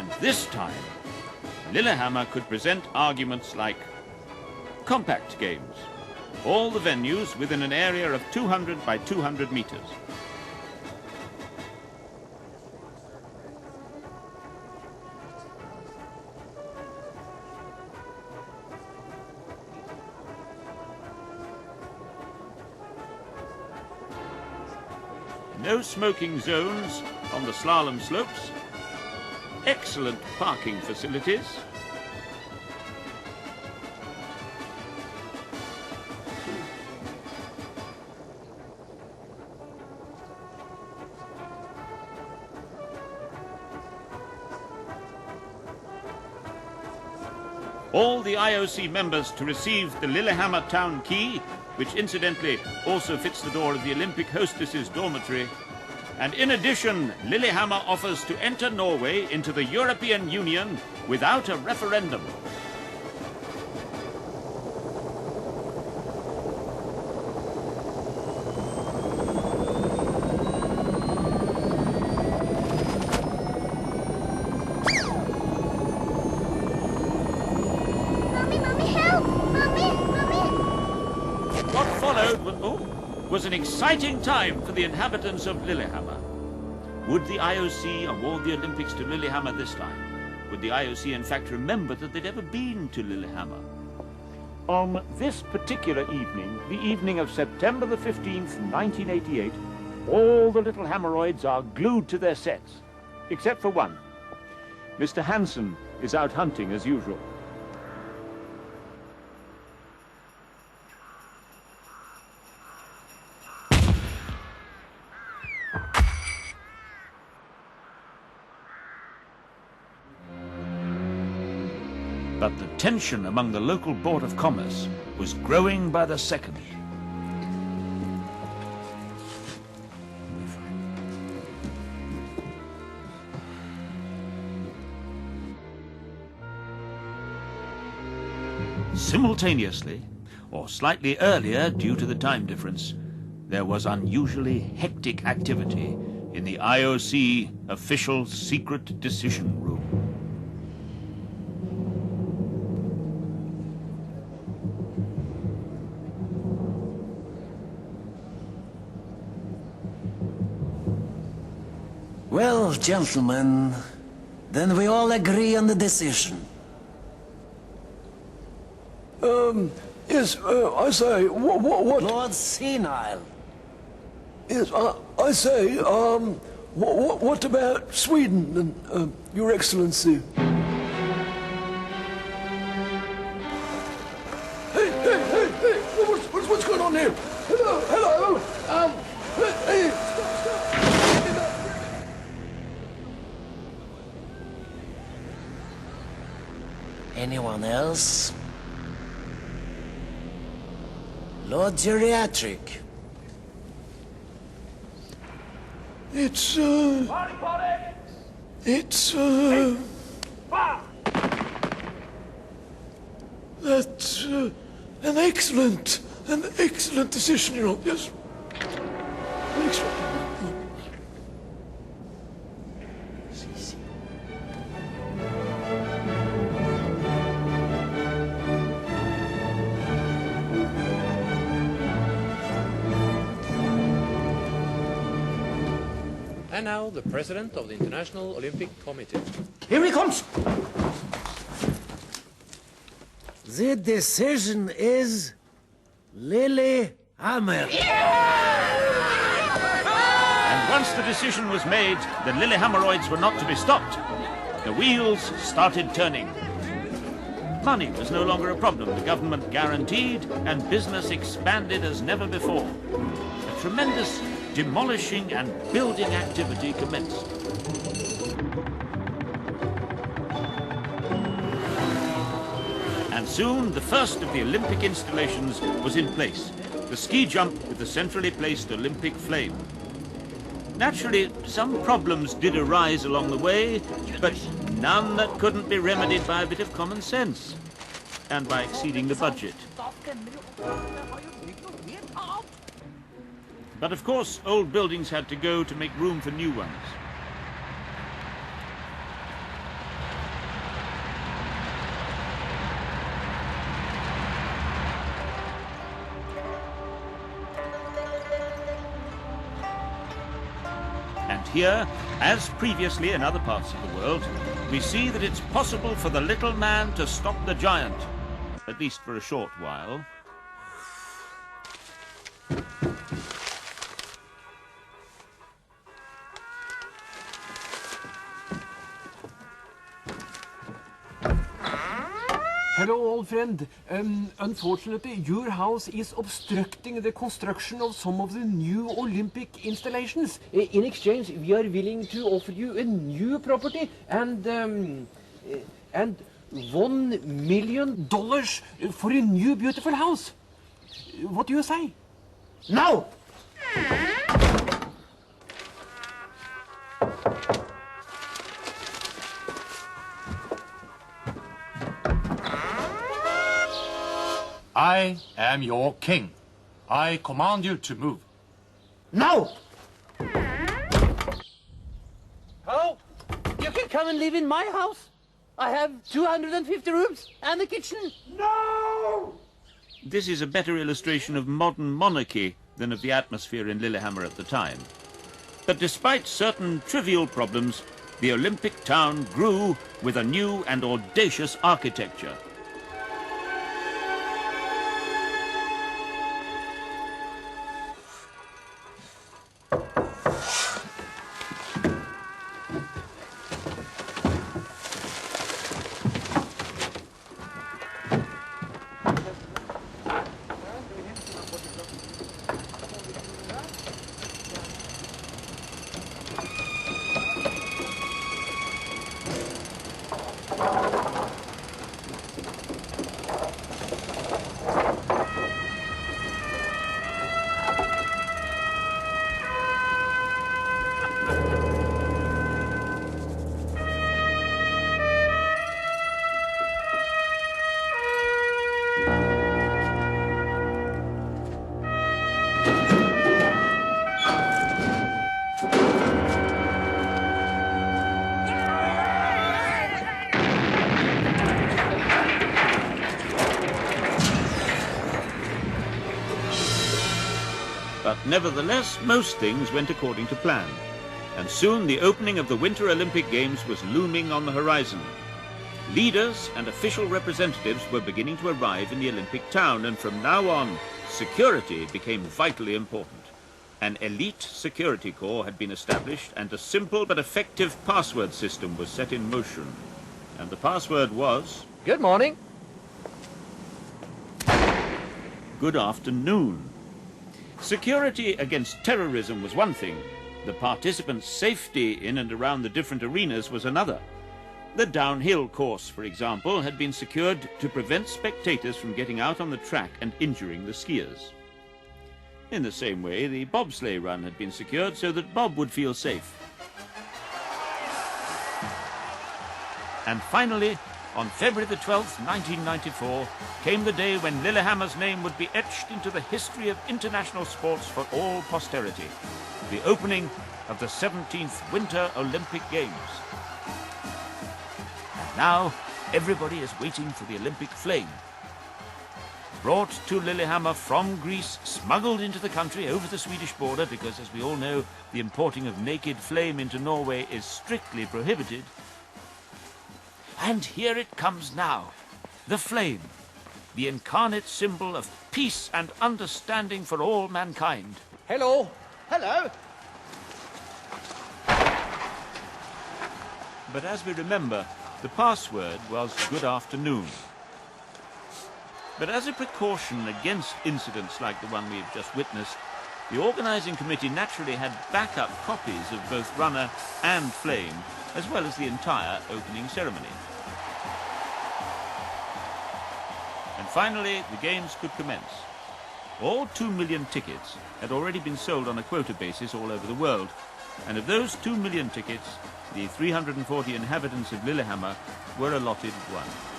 And this time, Lillehammer could present arguments like compact games, all the venues within an area of 200 by 200 meters. No smoking zones on the slalom slopes, excellent parking facilities, all the IOC members to receive the Lillehammer town key, which incidentally also fits the door of the Olympic hostess's dormitory. And in addition, Lillehammer offers to enter Norway into the European Union without a referendum. Was an exciting time for the inhabitants of Lillehammer. Would the IOC award the Olympics to Lillehammer this time? Would the IOC in fact remember that they'd ever been to Lillehammer? On this particular evening, the evening of September the 15th, 1988, all the little Hammeroids are glued to their sets, except for one. Mr. Hansen is out hunting as usual. But the tension among the local Board of Commerce was growing by the second. Simultaneously, or slightly earlier due to the time difference, there was unusually hectic activity in the IOC official secret decision room. Well, gentlemen, then we all agree on the decision. Yes, I say, what? Lord Senile. Yes, I say, what about Sweden and, Your Excellency? Hey, what's going on here? Hello, hey. Anyone else? Lord Geriatric. It's that's an excellent decision, you know, yes. Excellent. And now, the President of the International Olympic Committee. Here he comes! The decision is Lillehammer. And once the decision was made, the Lillehammeroids were not to be stopped. The wheels started turning. Money was no longer a problem. The government guaranteed, and business expanded as never before. A tremendous demolishing and building activity commenced. And soon the first of the Olympic installations was in place, the ski jump with the centrally placed Olympic flame. Naturally, some problems did arise along the way, but none that couldn't be remedied by a bit of common sense and by exceeding the budget. But of course, old buildings had to go to make room for new ones. But here, as previously in other parts of the world, we see that it's possible for the little man to stop the giant, at least for a short while. Hello, old friend. Unfortunately, your house is obstructing the construction of some of the new Olympic installations. In exchange, we are willing to offer you a new property and $1 million for a new beautiful house. What do you say? No! I am your king. I command you to move. No! Hello? You can come and live in my house. I have 250 rooms and a kitchen. No! This is a better illustration of modern monarchy than of the atmosphere in Lillehammer at the time. But despite certain trivial problems, the Olympic town grew with a new and audacious architecture. But nevertheless, most things went according to plan, and soon the opening of the Winter Olympic Games was looming on the horizon. Leaders and official representatives were beginning to arrive in the Olympic town, and from now on, security became vitally important. An elite security corps had been established, and a simple but effective password system was set in motion. And the password was... Good morning. Good afternoon. Security against terrorism was one thing. The participants' safety in and around the different arenas was another. The downhill course, for example, had been secured to prevent spectators from getting out on the track and injuring the skiers. In the same way, the bobsleigh run had been secured so that Bob would feel safe. And finally, on February the 12th, 1994, came the day when Lillehammer's name would be etched into the history of international sports for all posterity. The opening of the 17th Winter Olympic Games. And now, everybody is waiting for the Olympic flame. Brought to Lillehammer from Greece, smuggled into the country over the Swedish border, because as we all know, the importing of naked flame into Norway is strictly prohibited. And here it comes now, the flame, the incarnate symbol of peace and understanding for all mankind. Hello. Hello. But as we remember, the password was good afternoon. But as a precaution against incidents like the one we've just witnessed, the organising committee naturally had backup copies of both runner and flame, as well as the entire opening ceremony. And finally, the games could commence. All 2 million tickets had already been sold on a quota basis all over the world, and of those 2 million tickets, the 340 inhabitants of Lillehammer were allotted one.